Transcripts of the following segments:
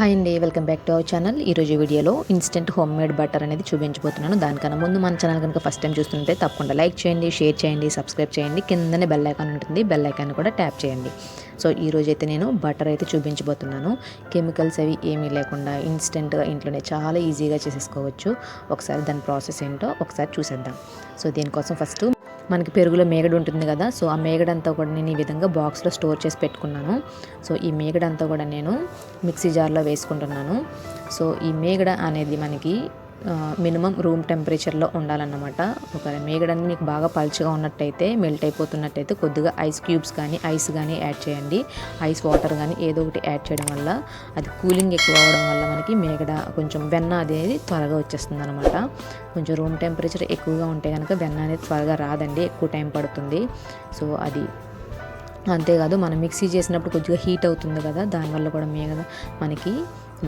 Hi అండి, welcome back to our channel. ఈరోజు వీడియోలో ఇన్స్టెంట్ హోమ్ మేడ్ బటర్ అనేది చూపించబోతున్నాను. దానికన్నా ముందు మన ఛానల్ కనుక ఫస్ట్ టైం చూస్తుంటే తప్పకుండా లైక్ చేయండి, షేర్ చేయండి, సబ్స్క్రైబ్ చేయండి. కిందనే బెల్ ఐకాన్ ఉంటుంది, బెల్ ఐకాన్ కూడా ట్యాప్ చేయండి. సో ఈరోజు అయితే నేను బటర్ అయితే చూపించబోతున్నాను. కెమికల్స్ అవి ఏమీ లేకుండా ఇన్స్టెంట్గా ఇంట్లోనే చాలా ఈజీగా చేసేసుకోవచ్చు. ఒకసారి దాని ప్రాసెస్ ఏంటో ఒకసారి చూసేద్దాం. సో దీనికోసం ఫస్ట్ మనకి పెరుగులో మేగడ ఉంటుంది కదా, సో ఆ మేగడంతా కూడా నేను ఈ విధంగా బాక్స్లో స్టోర్ చేసి పెట్టుకున్నాను. సో ఈ మేగడంతా కూడా నేను మిక్సీ జార్లో వేసుకుంటున్నాను. సో ఈ మేగడ అనేది మనకి మినిమం రూమ్ టెంపరేచర్లో ఉండాలన్నమాట. ఒక మేగడని మీకు బాగా పల్చగా ఉన్నట్టయితే, మెల్ట్ అయిపోతున్నట్టయితే కొద్దిగా ఐస్ క్యూబ్స్ కానీ ఐస్ కానీ యాడ్ చేయండి. ఐస్ వాటర్ కానీ ఏదో ఒకటి యాడ్ చేయడం వల్ల అది కూలింగ్ ఎక్కువ అవ్వడం వల్ల మనకి మేగడ కొంచెం వెన్న అనేది త్వరగా వచ్చేస్తుంది అనమాట. కొంచెం రూమ్ టెంపరేచర్ ఎక్కువగా ఉంటే కనుక వెన్న అనేది త్వరగా రాదండి, ఎక్కువ టైం పడుతుంది. సో అది అంతేకాదు, మనం మిక్సీ చేసినప్పుడు కొద్దిగా హీట్ అవుతుంది కదా, దానివల్ల కూడా మనకి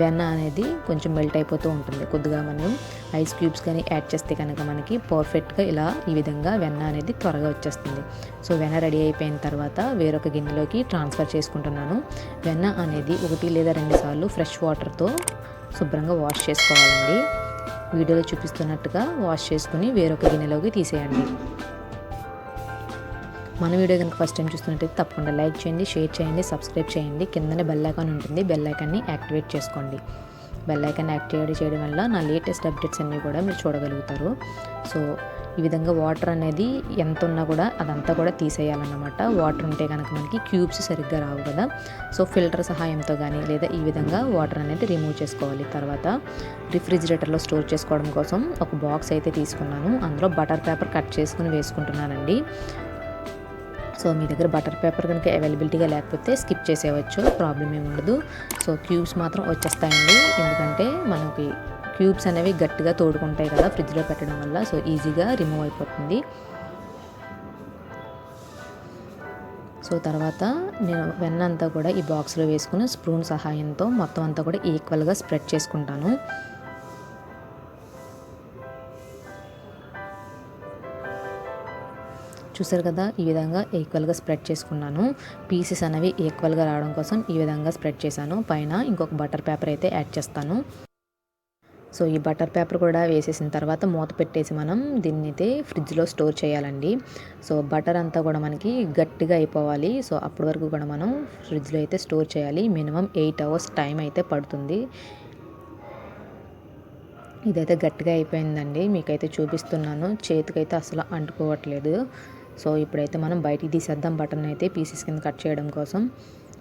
వెన్న అనేది కొంచెం మెల్ట్ అయిపోతూ ఉంటుంది. కొద్దిగా మనం ఐస్ క్యూబ్స్ కానీ యాడ్ చేస్తే కనుక మనకి పర్ఫెక్ట్గా ఇలా ఈ విధంగా వెన్న అనేది త్వరగా వచ్చేస్తుంది. సో వెన్న రెడీ అయిపోయిన తర్వాత వేరొక గిన్నెలోకి ట్రాన్స్ఫర్ చేసుకుంటున్నాను. వెన్న అనేది 1 లేదా 2 సార్లు ఫ్రెష్ వాటర్తో శుభ్రంగా వాష్ చేసుకోవాలండి. వీడియోలో చూపిస్తున్నట్టుగా వాష్ చేసుకుని వేరొక గిన్నెలోకి తీసేయండి. మన వీడియో కనుక ఫస్ట్ టైం చూస్తున్నట్టయితే తప్పకుండా లైక్ చేయండి, షేర్ చేయండి, సబ్స్క్రైబ్ చేయండి. కిందనే బెల్ ఐకాన్ ఉంటుంది, బెల్ ఐకాన్ని యాక్టివేట్ చేసుకోండి. బెల్ ఐకాన్ యాక్టివేట్ చేయడం వల్ల నా లేటెస్ట్ అప్డేట్స్ అన్నీ కూడా మీరు చూడగలుగుతారు. సో ఈ విధంగా వాటర్ అనేది ఎంత ఉన్నా కూడా అదంతా కూడా తీసేయాలన్నమాట. వాటర్ ఉంటే కనుక మనకి క్యూబ్స్ సరిగ్గా రావు కదా. సో ఫిల్టర్ సహాయంతో కానీ లేదా ఈ విధంగా వాటర్ అనేది రిమూవ్ చేసుకోవాలి. తర్వాత రిఫ్రిజిరేటర్లో స్టోర్ చేసుకోవడం కోసం ఒక బాక్స్ అయితే తీసుకున్నాను. అందులో బటర్ పేపర్ కట్ చేసుకుని వేసుకుంటున్నానండి. సో మీ దగ్గర బటర్ పేపర్ కనుక అవైలబిలిటీగా లేకపోతే స్కిప్ చేసేయవచ్చు, ప్రాబ్లం ఏమి ఉండదు. సో క్యూబ్స్ మాత్రం వచ్చేస్తాయండి, ఎందుకంటే మనకి క్యూబ్స్ అనేవి గట్టిగా తోడుకుంటాయి కదా ఫ్రిడ్జ్లో పెట్టడం వల్ల. సో ఈజీగా రిమూవ్ అయిపోతుంది. సో తర్వాత నేను వెన్న అంతా కూడా ఈ బాక్స్లో వేసుకుని స్పూన్ సహాయంతో మొత్తం అంతా కూడా ఈక్వల్గా స్ప్రెడ్ చేసుకుంటాను. చూసారు కదా, ఈ విధంగా ఈక్వల్గా స్ప్రెడ్ చేసుకున్నాను. పీసెస్ అనేవి ఈక్వల్గా రావడం కోసం ఈ విధంగా స్ప్రెడ్ చేశాను. పైన ఇంకొక బటర్ పేపర్ అయితే యాడ్ చేస్తాను. సో ఈ బటర్ పేపర్ కూడా వేసేసిన తర్వాత మూత పెట్టేసి మనం దీన్ని అయితే ఫ్రిడ్జ్లో స్టోర్ చేయాలండి. సో బటర్ అంతా కూడా మనకి గట్టిగా అయిపోవాలి. సో అప్పటి వరకు కూడా మనం ఫ్రిడ్జ్లో అయితే స్టోర్ చేయాలి. మినిమం 8 అవర్స్ టైం అయితే పడుతుంది. ఇదైతే గట్టిగా అయిపోయిందండి, మీకైతే చూపిస్తున్నాను. చేతికైతే అసలు అంటుకోవట్లేదు. సో ఇప్పుడైతే మనం బయటికి తీసేద్దాం. బటన్ అయితే పీసెస్ కింద కట్ చేయడం కోసం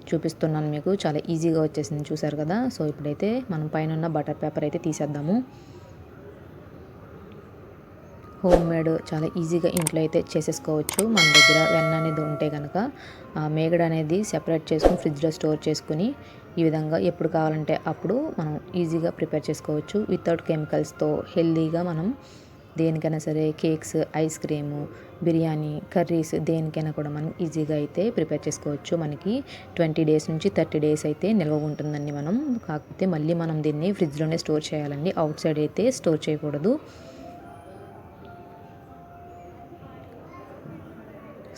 చూపిస్తున్నాను మీకు. చాలా ఈజీగా వచ్చేసింది, చూసారు కదా. సో ఇప్పుడైతే మనం పైన ఉన్న బటర్ పేపర్ అయితే తీసేద్దాము. హోమ్ మేడ్ చాలా ఈజీగా ఇంట్లో అయితే చేసేసుకోవచ్చు. మన దగ్గర వెన్న అనేది ఉంటే కనుక మేగడ అనేది సెపరేట్ చేసుకుని ఫ్రిడ్జ్లో స్టోర్ చేసుకుని ఈ విధంగా ఎప్పుడు కావాలంటే అప్పుడు మనం ఈజీగా ప్రిపేర్ చేసుకోవచ్చు. వితౌట్ కెమికల్స్తో హెల్తీగా మనం దేనికైనా సరే, cakes, ice cream, biryani, curries దేనికైనా కూడా మనం ఈజీగా అయితే ప్రిపేర్ చేసుకోవచ్చు. మనకి 20 డేస్ నుంచి 30 డేస్ అయితే నిల్వ ఉంటుందండి. కాకపోతే మళ్ళీ మనం దీన్ని ఫ్రిడ్జ్లోనే స్టోర్ చేయాలండి, అవుట్ సైడ్ అయితే స్టోర్ చేయకూడదు.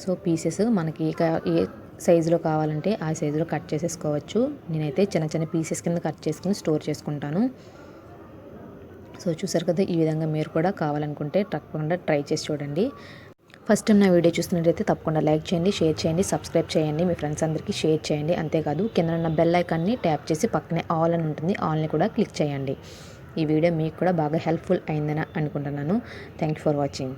సో పీసెస్ మనకి ఏ సైజులో కావాలంటే ఆ సైజులో కట్ చేసేసుకోవచ్చు. నేనైతే చిన్న చిన్న పీసెస్ కింద కట్ చేసుకుని స్టోర్ చేసుకుంటాను. సో చూసారు కదా, ఈ విధంగా మీరు కూడా కావాలనుకుంటే తప్పకుండా ట్రై చేసి చూడండి. ఫస్ట్ టైం నా వీడియో చూస్తున్నట్టయితే తప్పకుండా లైక్ చేయండి, షేర్ చేయండి, సబ్స్క్రైబ్ చేయండి, మీ ఫ్రెండ్స్ అందరికీ షేర్ చేయండి. అంతేకాదు కింద ఉన్న బెల్ ఐకాన్ని ట్యాప్ చేసి పక్కనే ఆల్ అని ఉంటుంది, ఆల్ని కూడా క్లిక్ చేయండి. ఈ వీడియో మీకు కూడా బాగా హెల్ప్ఫుల్ అయిందని అనుకుంటున్నాను. Thank you for watching.